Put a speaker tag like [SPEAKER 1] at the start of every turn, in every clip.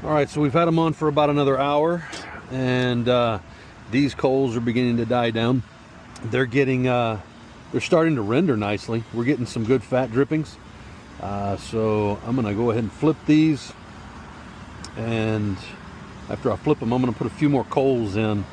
[SPEAKER 1] All right, so we've had them on for about another hour, and these coals are beginning to die down. They're getting, they're starting to render nicely. We're getting some good fat drippings. So I'm gonna go ahead and flip these, and after I flip them, I'm gonna put a few more coals in.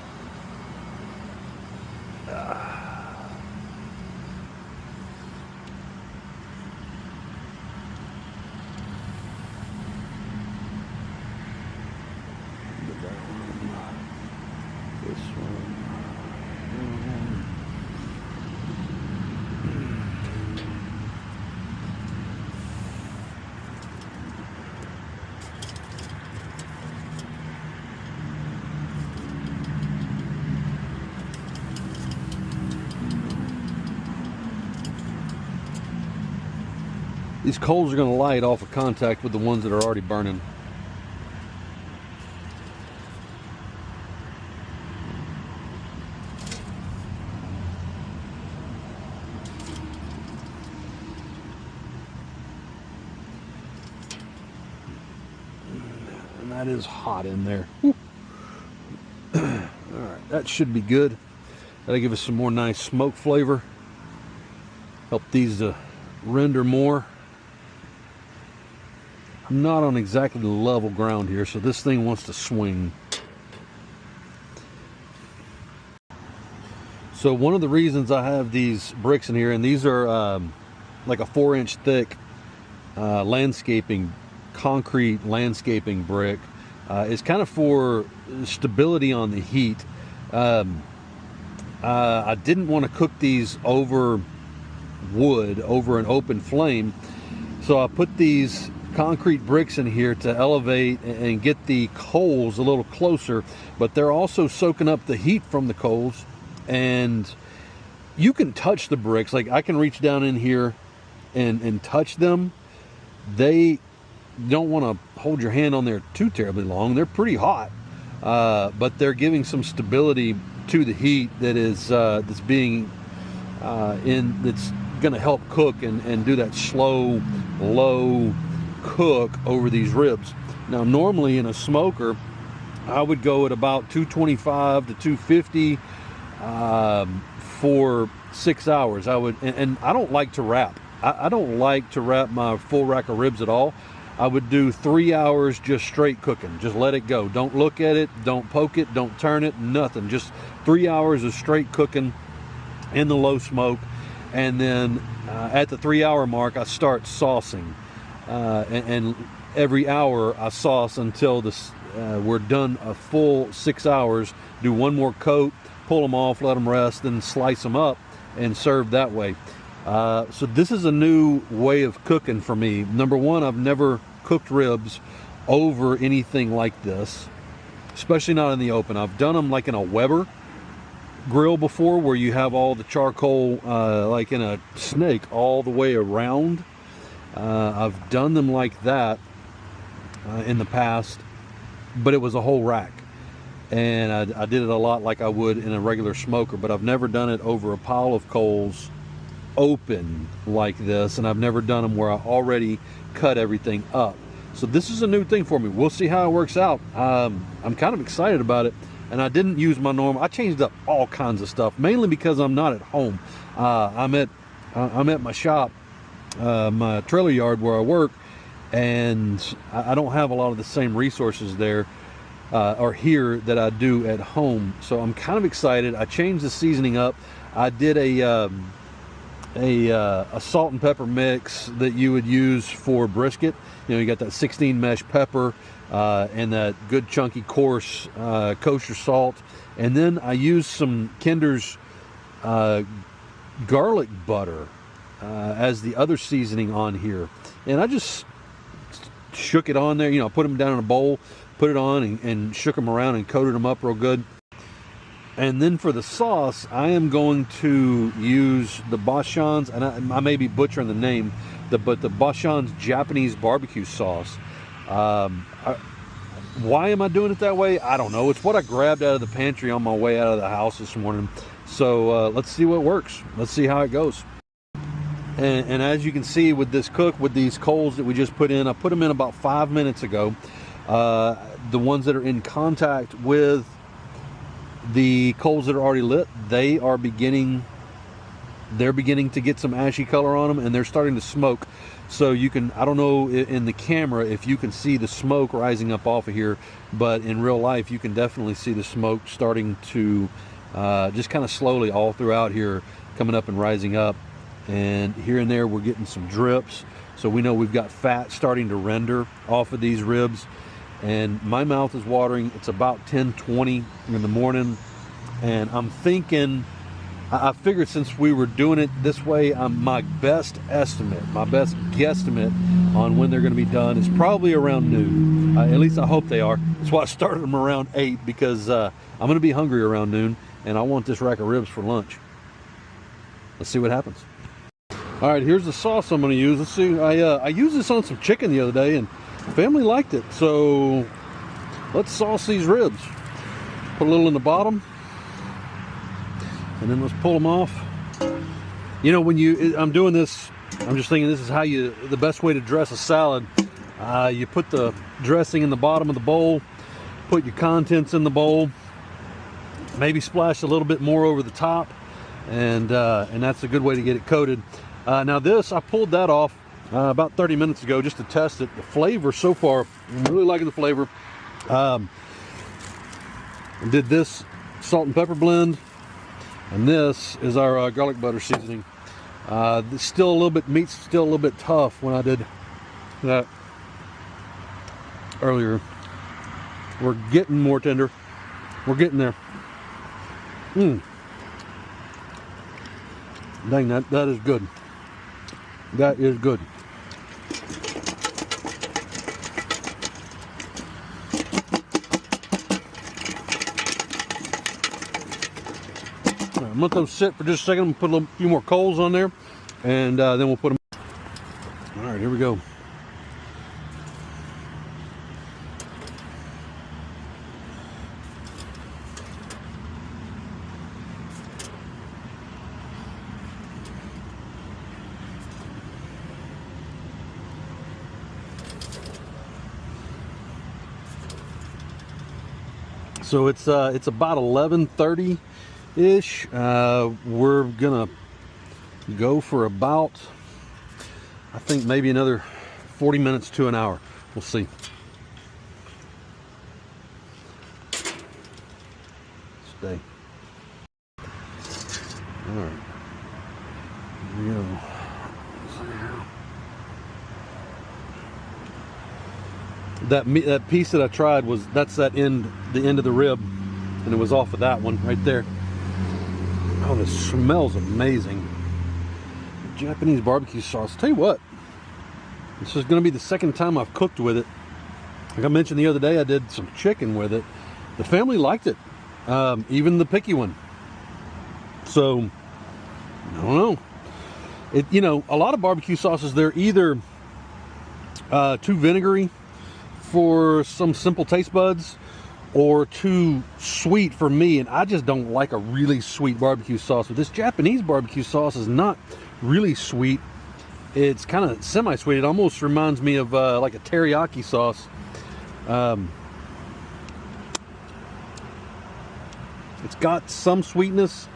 [SPEAKER 1] These coals are going to light off of contact with the ones that are already burning. And that is hot in there. All right, that should be good. That'll give us some more nice smoke flavor. Help these to render more. I'm not on exactly level ground here, so this thing wants to swing. So one of the reasons I have these bricks in here, and these are like a 4-inch thick concrete landscaping brick, is kind of for stability on the heat. I didn't want to cook these over wood, over an open flame, so I put these concrete bricks in here to elevate and get the coals a little closer, but they're also soaking up the heat from the coals. And you can touch the bricks, like I can reach down in here and touch them. They don't want to hold your hand on there too terribly long. They're pretty hot, but they're giving some stability to the heat that is that's being that's going to help cook and do that slow, low cook over these ribs. Now normally in a smoker I would go at about 225 to 250 for 6 hours. And I don't like to wrap. I don't like to wrap my full rack of ribs at all. I would do 3 hours just straight cooking. Just let it go. Don't look at it, don't poke it, don't turn it, nothing. Just 3 hours of straight cooking in the low smoke. And then at the 3 hour mark I start saucing. And every hour I sauce until we're done a full 6 hours. Do one more coat, pull them off, let them rest, then slice them up and serve that way. So this is a new way of cooking for me. Number one, I've never cooked ribs over anything like this, especially not in the open. I've done them like in a Weber grill before, where you have all the charcoal like in a snake all the way around. I've done them like that in the past, but it was a whole rack, and I did it a lot like I would in a regular smoker, but I've never done it over a pile of coals open like this, and I've never done them where I already cut everything up. So this is a new thing for me. We'll see how it works out. I'm kind of excited about it, and I didn't use my normal. I changed up all kinds of stuff, mainly because I'm not at home. I'm at my shop, my trailer yard where I work, and I don't have a lot of the same resources there or here that I do at home. So I'm kind of excited. I changed the seasoning up. I did a salt and pepper mix that you would use for brisket. You know, you got that 16 mesh pepper and that good chunky coarse kosher salt, and then I used some Kinder's garlic butter as the other seasoning on here, and I just shook it on there. You know, put them down in a bowl, put it on, and shook them around and coated them up real good. And then for the sauce, I am going to use the Bachan's, and I may be butchering the name, but the Bachan's Japanese BBQ sauce. Why am I doing it that way? I don't know. It's what I grabbed out of the pantry on my way out of the house this morning. So let's see what works. Let's see how it goes. And as you can see with this cook, with these coals that we just put in, I put them in about 5 minutes ago. The ones that are in contact with the coals that are already lit, they're beginning to get some ashy color on them, and they're starting to smoke. So you can, I don't know in the camera if you can see the smoke rising up off of here, but in real life you can definitely see the smoke starting to just kind of slowly all throughout here, coming up and rising up. And here and there we're getting some drips, so we know we've got fat starting to render off of these ribs. And my mouth is watering. It's about 10:20 in the morning, and I'm thinking, I figured since we were doing it this way, my best estimate, my best guesstimate on when they're going to be done is probably around noon. At least I hope they are. That's why I started them around 8, because I'm going to be hungry around noon, and I want this rack of ribs for lunch. Let's see what happens. All right, here's the sauce I'm going to use. Let's see. I used this on some chicken the other day, and family liked it. So let's sauce these ribs. Put a little in the bottom, and then let's pull them off. You know, when I'm doing this, I'm just thinking this is how the best way to dress a salad. You put the dressing in the bottom of the bowl, put your contents in the bowl, maybe splash a little bit more over the top, and that's a good way to get it coated. Now this, I pulled that off about 30 minutes ago just to test it. The flavor so far, I'm really liking the flavor. Did this salt and pepper blend, and this is our garlic butter seasoning. Meat's still a little bit tough when I did that earlier. We're getting more tender. We're getting there. Dang, that is good. That is good. I'm gonna let those sit for just a second. Put a few more coals on there, and then we'll put them. All right, here we go. So it's about 11:30 ish. We're gonna go for about, I think, maybe another 40 minutes to an hour. We'll see. Stay. All right. Here we go. That piece that I tried that's the end of the rib, and it was off of that one right there. Oh, this smells amazing. Japanese barbecue sauce. Tell you what, this is going to be the second time I've cooked with it. Like I mentioned the other day, I did some chicken with it. The family liked it, even the picky one. So I don't know. You know, a lot of barbecue sauces, they're either too vinegary for some simple taste buds, or too sweet for me, and I just don't like a really sweet barbecue sauce. But this Japanese barbecue sauce is not really sweet. It's kind of semi-sweet. It almost reminds me of like a teriyaki sauce. It's got some sweetness,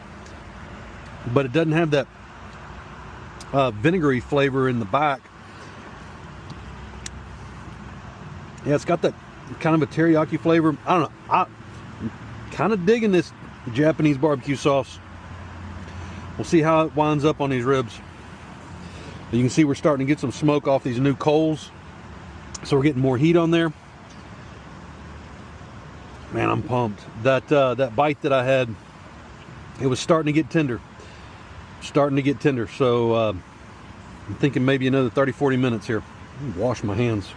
[SPEAKER 1] but it doesn't have that vinegary flavor in the back. Yeah, it's got that kind of a teriyaki flavor. I don't know. I'm kind of digging this Japanese barbecue sauce. We'll see how it winds up on these ribs. You can see we're starting to get some smoke off these new coals, so we're getting more heat on there. Man, I'm pumped. That bite that I had, it was starting to get tender. So I'm thinking maybe another 30-40 minutes here. Wash my hands.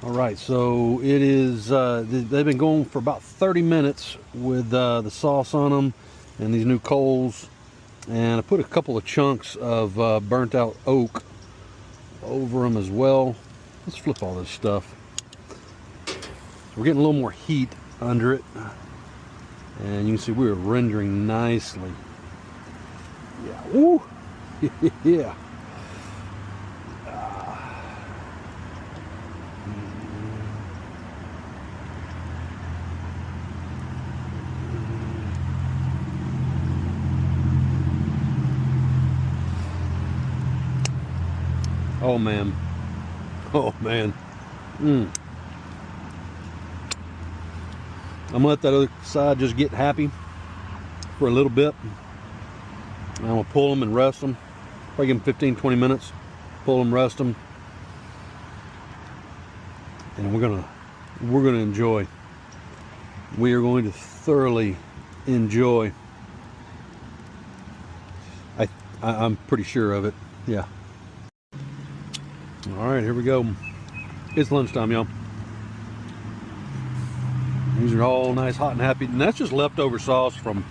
[SPEAKER 1] All right, so it is, they've been going for about 30 minutes with the sauce on them and these new coals. And I put a couple of chunks of burnt out oak over them as well. Let's flip all this stuff. So we're getting a little more heat under it. And you can see we're rendering nicely. Yeah, woo! Yeah. Oh man. Oh man. I'm gonna let that other side just get happy for a little bit. I'm gonna pull them and rest them. Probably give them 15-20 minutes. Pull them, rest them, and we're gonna enjoy. We are going to thoroughly enjoy. I'm pretty sure of it. Yeah. All right, here we go. It's lunchtime, y'all. These are all nice, hot, and happy, and that's just leftover sauce from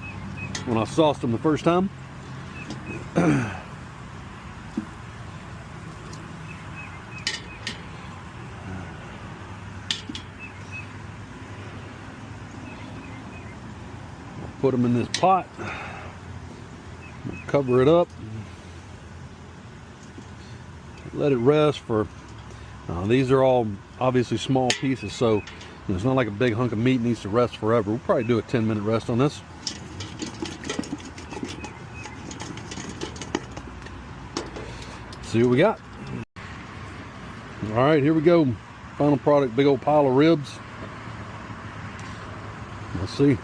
[SPEAKER 1] when I sauced them the first time. Put them in this pot, cover it up, let it rest for, these are all obviously small pieces, so it's not like a big hunk of meat needs to rest forever. We'll probably do a 10-minute rest on this. See what we got. All right, here we go. Final product, big old pile of ribs. Let's see.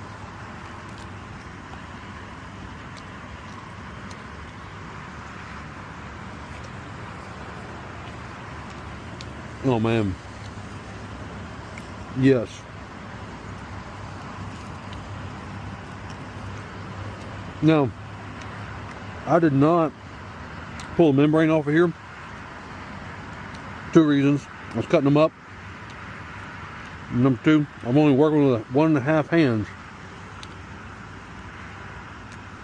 [SPEAKER 1] Oh man. Yes. Now, I did not pull the membrane off of here. 2 reasons. I was cutting them up. Number 2, I'm only working with 1.5 hands.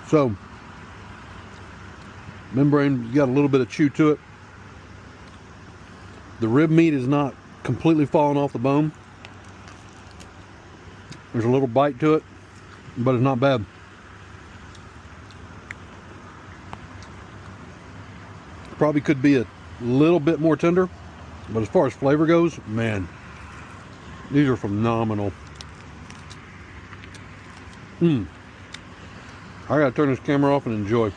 [SPEAKER 1] So, membrane got a little bit of chew to it. The rib meat is not completely falling off the bone. There's a little bite to it, but it's not bad. Probably could be a little bit more tender, but as far as flavor goes, man, these are phenomenal. I gotta turn this camera off and enjoy.